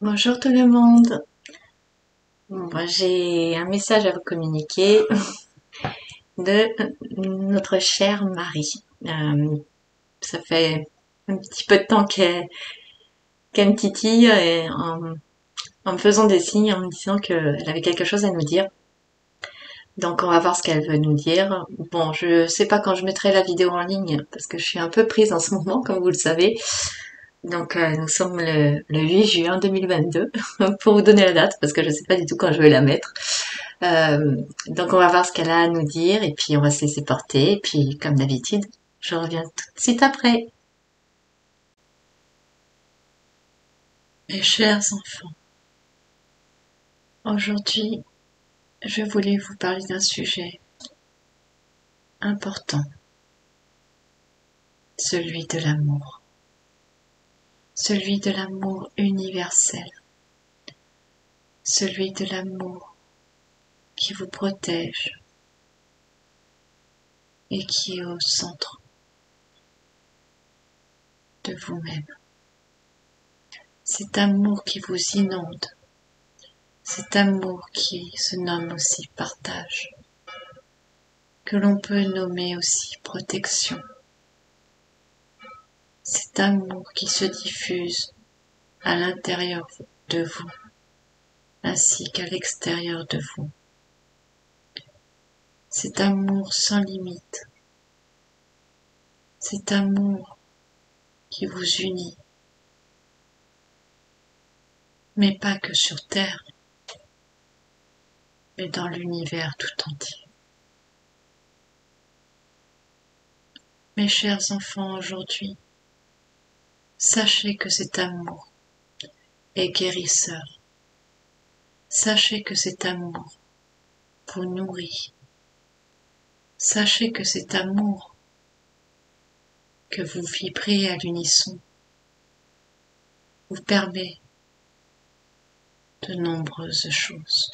Bonjour tout le monde. J'ai un message à vous communiquer de notre chère Marie. Ça fait un petit peu de temps qu'elle me titille en me faisant des signes, en me disant qu'elle avait quelque chose à nous dire. Donc on va voir ce qu'elle veut nous dire. Bon, je sais pas quand je mettrai la vidéo en ligne parce que je suis un peu prise en ce moment, comme vous le savez. Donc nous sommes le 8 juin 2022 pour vous donner la date parce que je sais pas du tout quand je vais la mettre. Donc on va voir ce qu'elle a à nous dire et puis on va se laisser porter. Et puis comme d'habitude, je reviens tout de suite après. Mes chers enfants, aujourd'hui je voulais vous parler d'un sujet important, celui de l'amour. Celui de l'amour universel. Celui de l'amour qui vous protège et qui est au centre de vous-même. Cet amour qui vous inonde, cet amour qui se nomme aussi partage, que l'on peut nommer aussi protection. Cet amour qui se diffuse à l'intérieur de vous, ainsi qu'à l'extérieur de vous. Cet amour sans limite, cet amour qui vous unit, mais pas que sur Terre, mais dans l'univers tout entier. Mes chers enfants, aujourd'hui, sachez que cet amour est guérisseur. Sachez que cet amour vous nourrit. Sachez que cet amour que vous vibrez à l'unisson vous permet de nombreuses choses.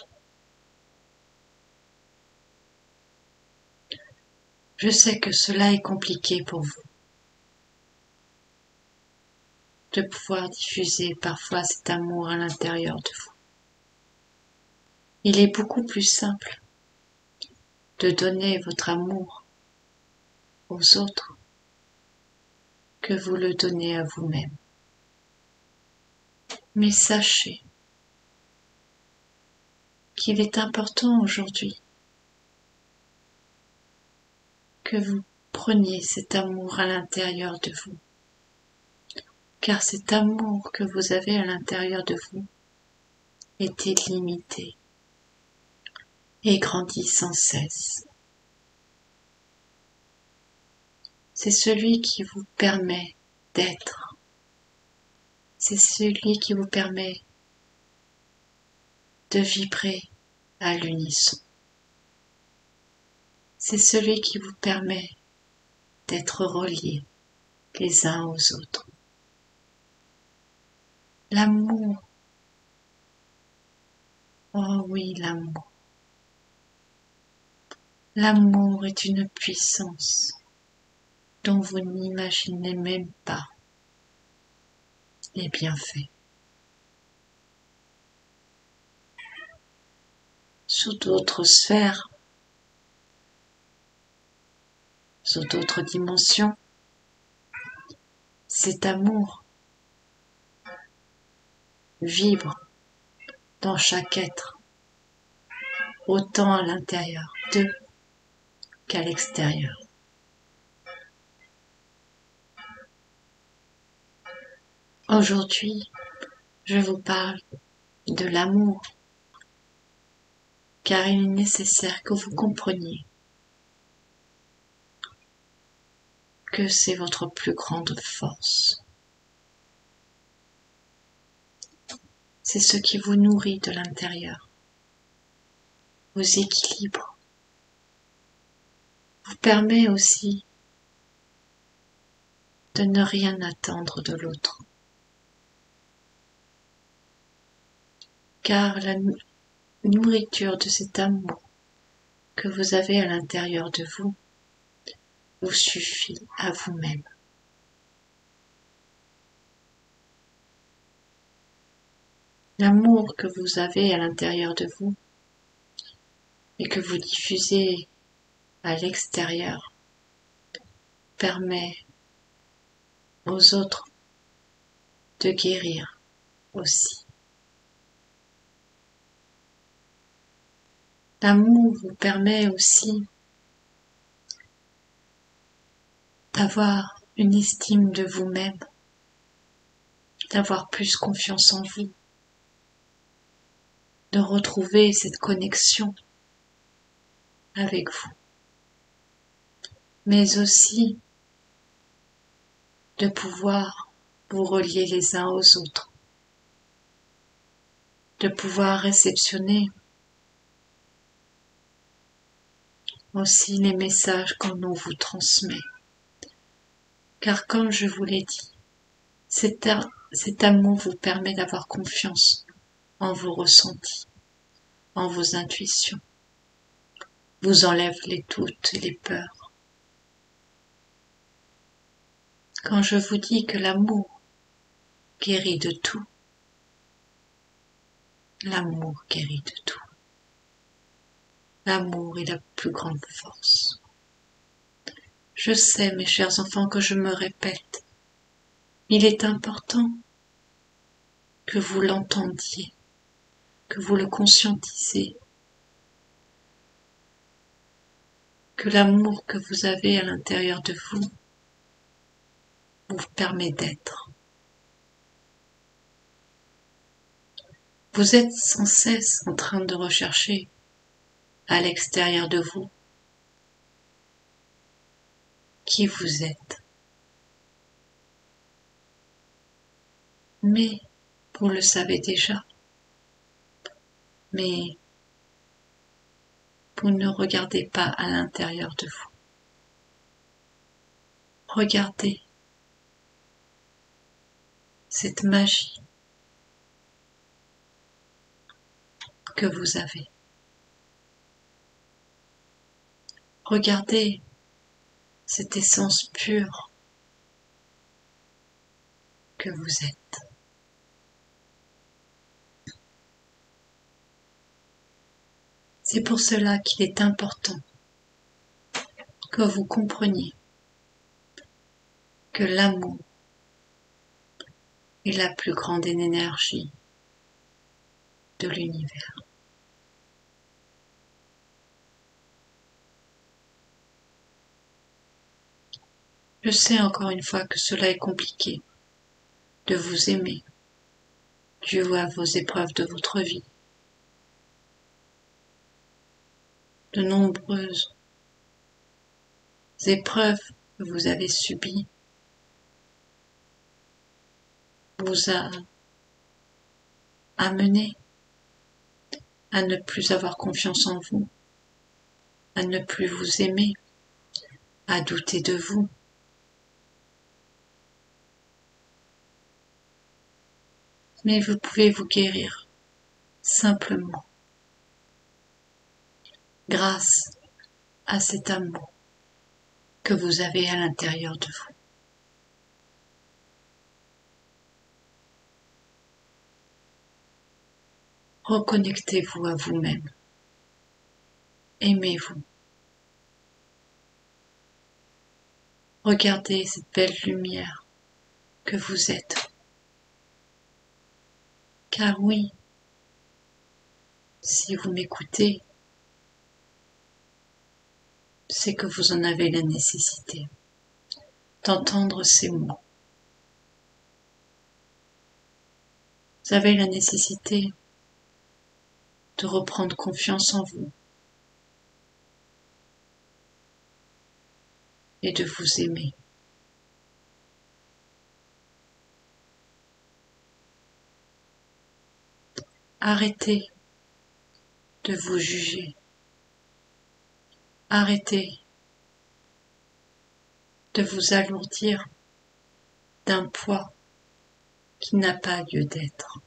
Je sais que cela est compliqué pour vous, de pouvoir diffuser parfois cet amour à l'intérieur de vous. Il est beaucoup plus simple de donner votre amour aux autres que vous le donnez à vous-même. Mais sachez qu'il est important aujourd'hui que vous preniez cet amour à l'intérieur de vous, car cet amour que vous avez à l'intérieur de vous est illimité et grandit sans cesse. C'est celui qui vous permet d'être. C'est celui qui vous permet de vibrer à l'unisson. C'est celui qui vous permet d'être reliés les uns aux autres. L'amour. Oh oui, l'amour. L'amour est une puissance dont vous n'imaginez même pas les bienfaits. Sous d'autres sphères, sous d'autres dimensions, cet amour vibre dans chaque être, autant à l'intérieur d'eux qu'à l'extérieur. Aujourd'hui, je vous parle de l'amour, car il est nécessaire que vous compreniez que c'est votre plus grande force. C'est ce qui vous nourrit de l'intérieur, vous équilibre, vous permet aussi de ne rien attendre de l'autre. Car la nourriture de cet amour que vous avez à l'intérieur de vous suffit à vous-même. L'amour que vous avez à l'intérieur de vous et que vous diffusez à l'extérieur permet aux autres de guérir aussi. L'amour vous permet aussi d'avoir une estime de vous-même, d'avoir plus confiance en vous, de retrouver cette connexion avec vous, mais aussi de pouvoir vous relier les uns aux autres, de pouvoir réceptionner aussi les messages qu'on vous transmet. Car comme je vous l'ai dit, cet amour vous permet d'avoir confiance en vos ressentis, en vos intuitions, vous enlève les doutes et les peurs. Quand je vous dis que l'amour guérit de tout, l'amour guérit de tout. L'amour est la plus grande force. Je sais, mes chers enfants, que je me répète. Il est important que vous l'entendiez, que vous le conscientisez, que l'amour que vous avez à l'intérieur de vous vous permet d'être. Vous êtes sans cesse en train de rechercher à l'extérieur de vous qui vous êtes. Mais vous le savez déjà. Mais vous ne regardez pas à l'intérieur de vous. Regardez cette magie que vous avez. Regardez cette essence pure que vous êtes. C'est pour cela qu'il est important que vous compreniez que l'amour est la plus grande énergie de l'univers. Je sais encore une fois que cela est compliqué de vous aimer dû à vos épreuves de votre vie. De nombreuses épreuves que vous avez subies vous a amené à ne plus avoir confiance en vous, à ne plus vous aimer, à douter de vous. Mais vous pouvez vous guérir simplement grâce à cet amour que vous avez à l'intérieur de vous. Reconnectez-vous à vous-même. Aimez-vous. Regardez cette belle lumière que vous êtes. Car oui, si vous m'écoutez, c'est que vous en avez la nécessité d'entendre ces mots. Vous avez la nécessité de reprendre confiance en vous et de vous aimer. Arrêtez de vous juger. Arrêtez de vous alourdir d'un poids qui n'a pas lieu d'être.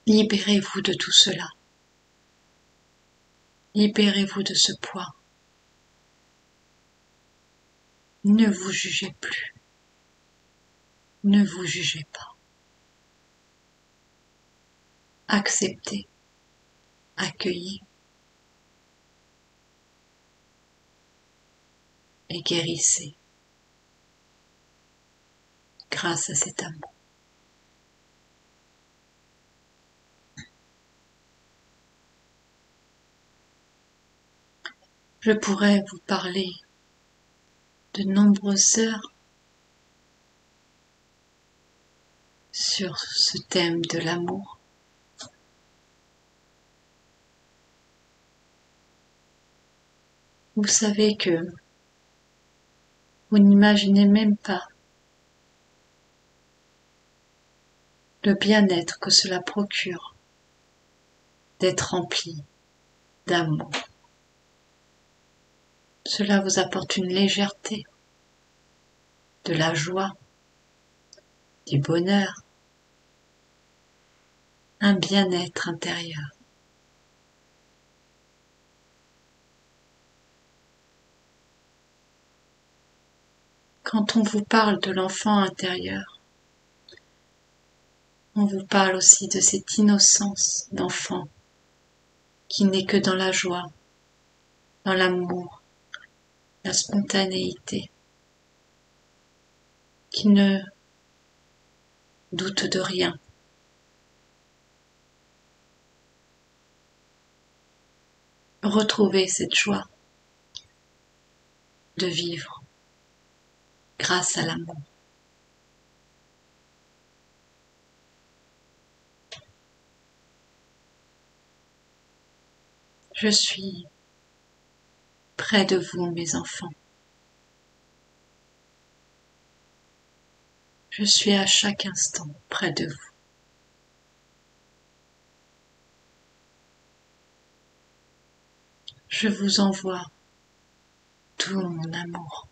Libérez-vous de tout cela. Libérez-vous de ce poids. Ne vous jugez plus, ne vous jugez pas. Acceptez, accueillez et guérissez grâce à cet amour. Je pourrais vous parler de nombreuses heures sur ce thème de l'amour. Vous savez que vous n'imaginez même pas le bien-être que cela procure d'être rempli d'amour. Cela vous apporte une légèreté, de la joie, du bonheur, un bien-être intérieur. Quand on vous parle de l'enfant intérieur, on vous parle aussi de cette innocence d'enfant qui n'est que dans la joie, dans l'amour, la spontanéité, qui ne doute de rien. Retrouvez cette joie de vivre grâce à l'amour. Je suis près de vous, mes enfants. Je suis à chaque instant près de vous. Je vous envoie tout mon amour.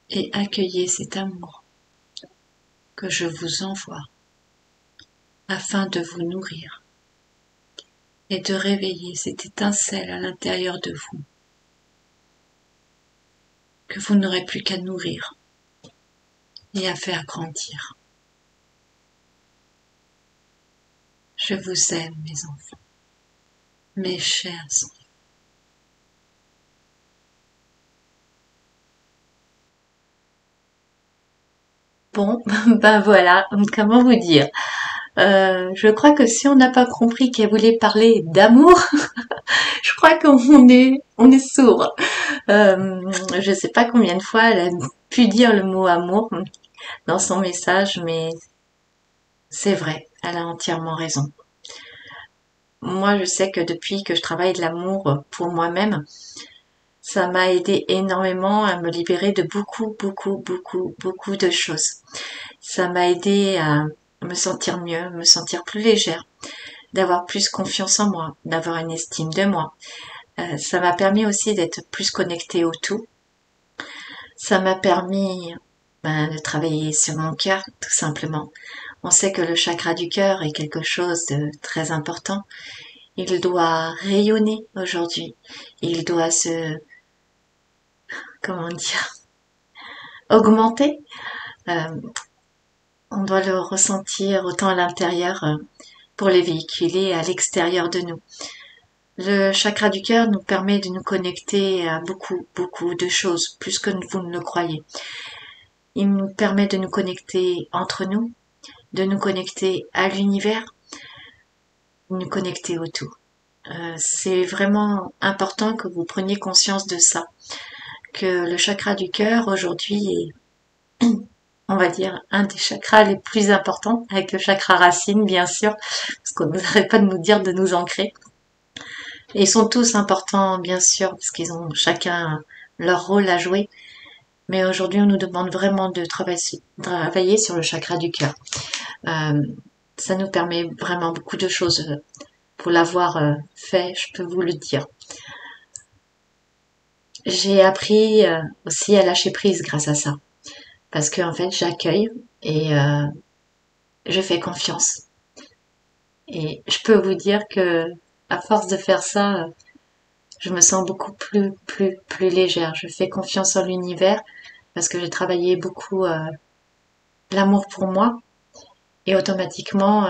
Et accueillez cet amour que je vous envoie afin de vous nourrir et de réveiller cette étincelle à l'intérieur de vous que vous n'aurez plus qu'à nourrir et à faire grandir. Je vous aime, mes enfants, mes chers enfants. Bon, ben voilà, comment vous dire? Je crois que si on n'a pas compris qu'elle voulait parler d'amour, je crois qu'on est sourd. Je sais pas combien de fois elle a pu dire le mot amour dans son message, mais c'est vrai, elle a entièrement raison. Moi, je sais que depuis que je travaille de l'amour pour moi-même, ça m'a aidé énormément à me libérer de beaucoup de choses. Ça m'a aidé à me sentir mieux, me sentir plus légère, d'avoir plus confiance en moi, d'avoir une estime de moi. Ça m'a permis aussi d'être plus connectée au tout. Ça m'a permis de travailler sur mon cœur, tout simplement. On sait que le chakra du cœur est quelque chose de très important. Il doit rayonner aujourd'hui. Il doit comment dire, augmenter. Euh, on doit le ressentir autant à l'intérieur pour les véhiculer à l'extérieur de nous. Le chakra du cœur nous permet de nous connecter à beaucoup de choses, plus que vous ne le croyez. Il nous permet de nous connecter entre nous, de nous connecter à l'univers, de nous connecter au tout. C'est vraiment important que vous preniez conscience de ça, que le chakra du cœur aujourd'hui est, on va dire, un des chakras les plus importants, avec le chakra racine bien sûr, parce qu'on n'arrête pas de nous dire de nous ancrer. Et ils sont tous importants bien sûr, parce qu'ils ont chacun leur rôle à jouer. Mais aujourd'hui, on nous demande vraiment de travailler sur le chakra du cœur. Ça nous permet vraiment beaucoup de choses. Pour l'avoir fait, je peux vous le dire. J'ai appris aussi à lâcher prise grâce à ça. Parce que en fait, j'accueille et je fais confiance. Et je peux vous dire que à force de faire ça, Je me sens beaucoup plus légère. Je fais confiance en l'univers parce que j'ai travaillé beaucoup l'amour pour moi et automatiquement,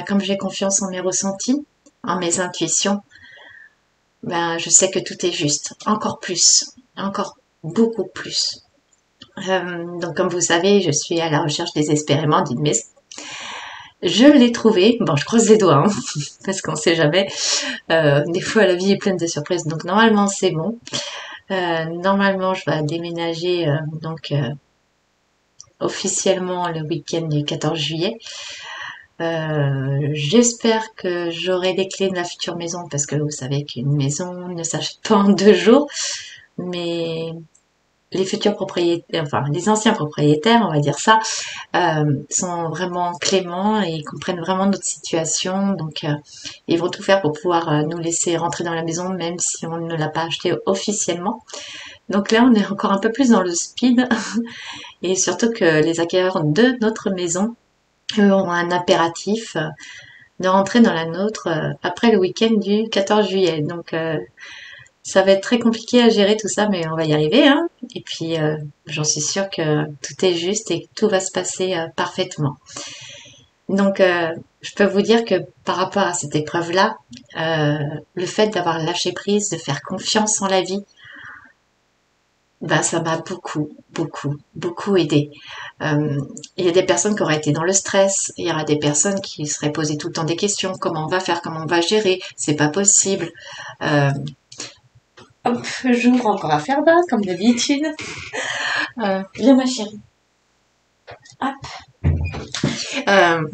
comme j'ai confiance en mes ressentis, en mes intuitions, je sais que tout est juste. Encore plus, encore beaucoup plus. Donc comme vous savez, je suis à la recherche désespérément d'une maison. Je l'ai trouvé. Bon, je croise les doigts, hein, parce qu'on sait jamais. Des fois, la vie est pleine de surprises. Donc normalement, c'est bon. Normalement, je vais déménager officiellement le week-end du 14 juillet. J'espère que j'aurai les clés de la future maison parce que vous savez qu'une maison ne s'achète pas en 2 jours. Mais les futurs propriétaires, enfin les anciens propriétaires, on va dire ça, sont vraiment cléments et ils comprennent vraiment notre situation. Donc ils vont tout faire pour pouvoir nous laisser rentrer dans la maison même si on ne l'a pas acheté officiellement. Donc là on est encore un peu plus dans le speed et surtout que les acquéreurs de notre maison eux ont un impératif de rentrer dans la nôtre après le week-end du 14 juillet. Donc ça va être très compliqué à gérer tout ça, mais on va y arriver, hein. Et puis, j'en suis sûre que tout est juste et que tout va se passer parfaitement. Donc, je peux vous dire que par rapport à cette épreuve-là, le fait d'avoir lâché prise, de faire confiance en la vie, ça m'a beaucoup aidé. Il y a des personnes qui auraient été dans le stress, il y aura des personnes qui seraient posées tout le temps des questions, comment on va faire, comment on va gérer, c'est pas possible. Euh, Hop, j'ouvre encore un fer bas, comme d'habitude. Viens ma chérie. Hop.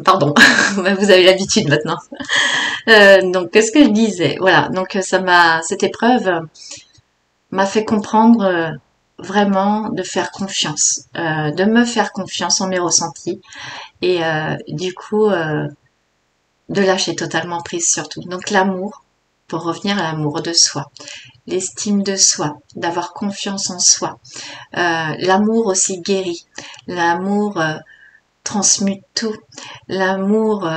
Pardon, vous avez l'habitude maintenant. Donc, qu'est-ce que je disais? Voilà, donc cette épreuve m'a fait comprendre vraiment de faire confiance, de me faire confiance en mes ressentis et du coup de lâcher totalement prise surtout. Donc l'amour, pour revenir à l'amour de soi, l'estime de soi, d'avoir confiance en soi. L'amour aussi guérit, l'amour transmute tout, l'amour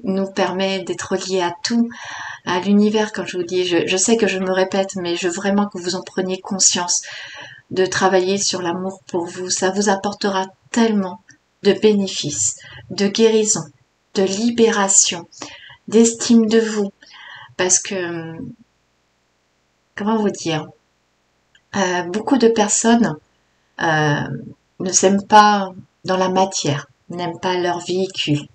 nous permet d'être liés à tout, à l'univers, comme je vous dis. Je sais que je me répète, mais je veux vraiment que vous en preniez conscience, de travailler sur l'amour pour vous. Ça vous apportera tellement de bénéfices, de guérison, de libération, d'estime de vous. Parce que, comment vous dire, beaucoup de personnes euh, ne s'aiment pas dans la matière, n'aiment pas leur véhicule.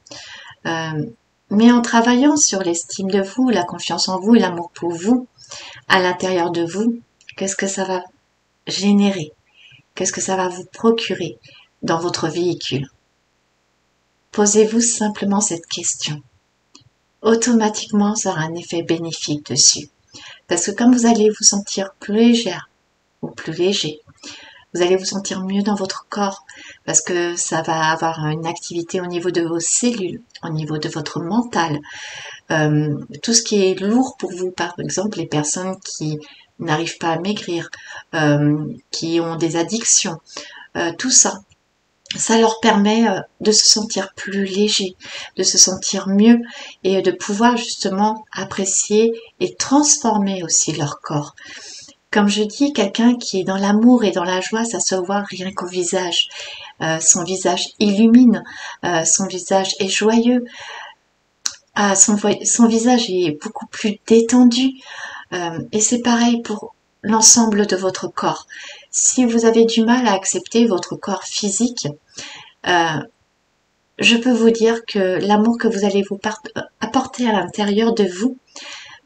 Euh, mais en travaillant sur l'estime de vous, la confiance en vous et l'amour pour vous, à l'intérieur de vous, qu'est-ce que ça va générer? Qu'est-ce que ça va vous procurer dans votre véhicule? Posez-vous simplement cette question. Automatiquement, ça aura un effet bénéfique dessus. Parce que comme vous allez vous sentir plus légère ou plus léger, vous allez vous sentir mieux dans votre corps parce que ça va avoir une activité au niveau de vos cellules, au niveau de votre mental. Tout ce qui est lourd pour vous, par exemple les personnes qui n'arrivent pas à maigrir, qui ont des addictions, tout ça, ça leur permet de se sentir plus léger, de se sentir mieux et de pouvoir justement apprécier et transformer aussi leur corps. Comme je dis, quelqu'un qui est dans l'amour et dans la joie, ça se voit rien qu'au visage. Son visage illumine, son visage est joyeux, son visage est beaucoup plus détendu. Et c'est pareil pour l'ensemble de votre corps. Si vous avez du mal à accepter votre corps physique, je peux vous dire que l'amour que vous allez vous apporter à l'intérieur de vous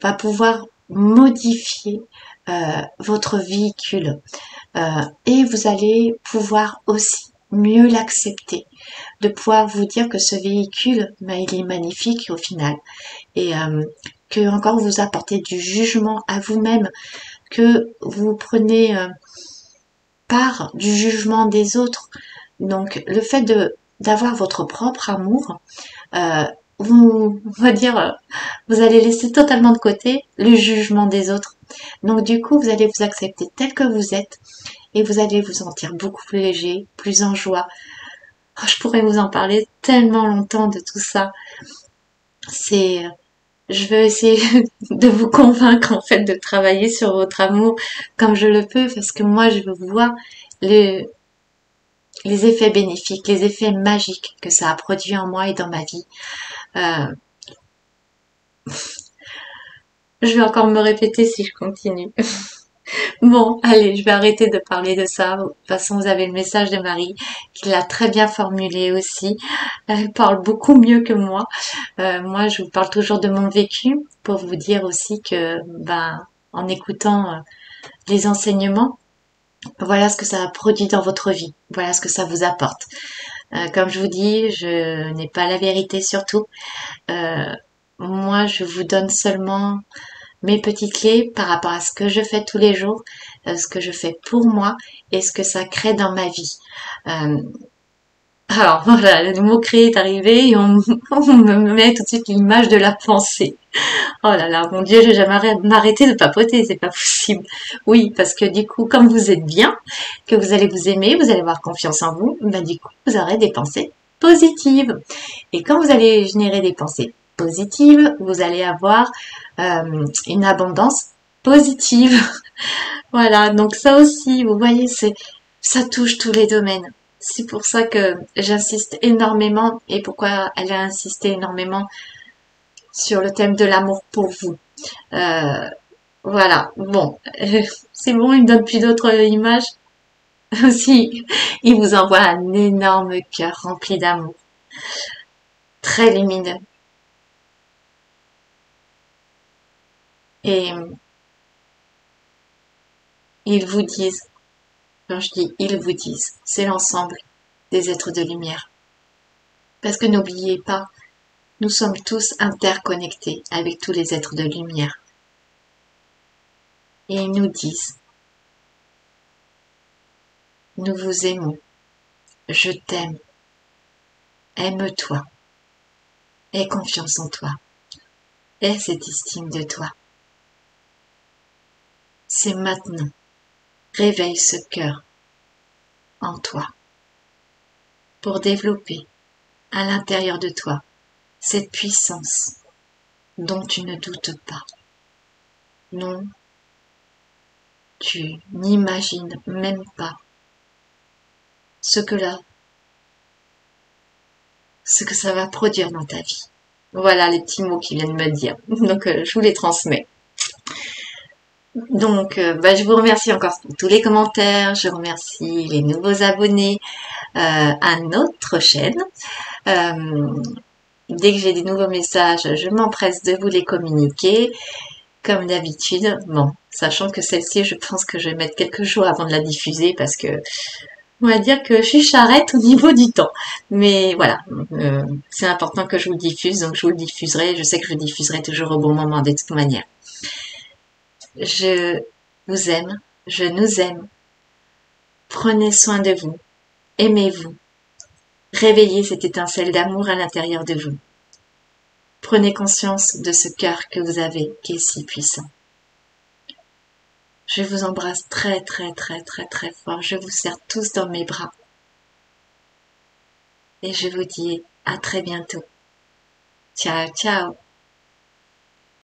va pouvoir modifier votre véhicule et vous allez pouvoir aussi mieux l'accepter, de pouvoir vous dire que ce véhicule, il est magnifique au final et que encore vous apportez du jugement à vous-même, que vous prenez part du jugement des autres. Donc le fait d'avoir votre propre amour, on va dire, vous allez laisser totalement de côté le jugement des autres. Donc du coup, vous allez vous accepter tel que vous êtes et vous allez vous sentir beaucoup plus léger, plus en joie. Oh, je pourrais vous en parler tellement longtemps de tout ça. C'est je veux essayer de vous convaincre en fait de travailler sur votre amour comme je le peux parce que moi je veux voir les, les effets bénéfiques, les effets magiques que ça a produit en moi et dans ma vie. Euh, je vais encore me répéter si je continue. Bon, allez, je vais arrêter de parler de ça. De toute façon, vous avez le message de Marie qui l'a très bien formulé aussi. Elle parle beaucoup mieux que moi. Moi, je vous parle toujours de mon vécu pour vous dire aussi que, ben, en écoutant les enseignements, voilà ce que ça a produit dans votre vie. Voilà ce que ça vous apporte. Comme je vous dis, je n'ai pas la vérité sur tout. Euh, Moi, je vous donne seulement mes petites clés par rapport à ce que je fais tous les jours, ce que je fais pour moi et ce que ça crée dans ma vie. Euh, alors voilà, le mot créer est arrivé et on me met tout de suite l'image de la pensée. Oh là là, mon Dieu, je vais jamais m'arrêter de papoter, c'est pas possible. Oui, parce que du coup, comme vous êtes bien, que vous allez vous aimer, vous allez avoir confiance en vous, ben du coup, vous aurez des pensées positives. Et quand vous allez générer des pensées positives, vous allez avoir une abondance positive. Voilà, donc ça aussi, vous voyez, ça touche tous les domaines. C'est pour ça que j'insiste énormément et pourquoi elle a insisté énormément sur le thème de l'amour pour vous. Euh, voilà, bon, c'est bon, il me donne plus d'autres images. Aussi, il vous envoie un énorme cœur rempli d'amour, très lumineux. Et ils vous disent, quand je dis ils vous disent, c'est l'ensemble des êtres de lumière. Parce que n'oubliez pas, nous sommes tous interconnectés avec tous les êtres de lumière. Et ils nous disent, nous vous aimons, je t'aime, aime-toi, aie confiance en toi, aie cette estime de toi. C'est maintenant. Réveille ce cœur en toi pour développer à l'intérieur de toi cette puissance dont tu ne doutes pas. Non, tu n'imagines même pas ce que là, ce que ça va produire dans ta vie. Voilà les petits mots qu'ils viennent me dire. Donc je vous les transmets. Donc je vous remercie encore pour tous les commentaires. Je remercie les nouveaux abonnés à notre chaîne. Euh, Dès que j'ai des nouveaux messages, je m'empresse de vous les communiquer. Comme d'habitude, bon, sachant que celle-ci, je pense que je vais mettre quelques jours avant de la diffuser parce que on va dire que je suis charrette au niveau du temps. Mais voilà, c'est important que je vous le diffuse, donc je vous le diffuserai. Je sais que je le diffuserai toujours au bon moment de toute manière. Je vous aime, je nous aime. Prenez soin de vous, aimez-vous, réveillez cette étincelle d'amour à l'intérieur de vous. Prenez conscience de ce cœur que vous avez qui est si puissant. Je vous embrasse très très très très très fort. Je vous serre tous dans mes bras. Et je vous dis à très bientôt. Ciao ciao.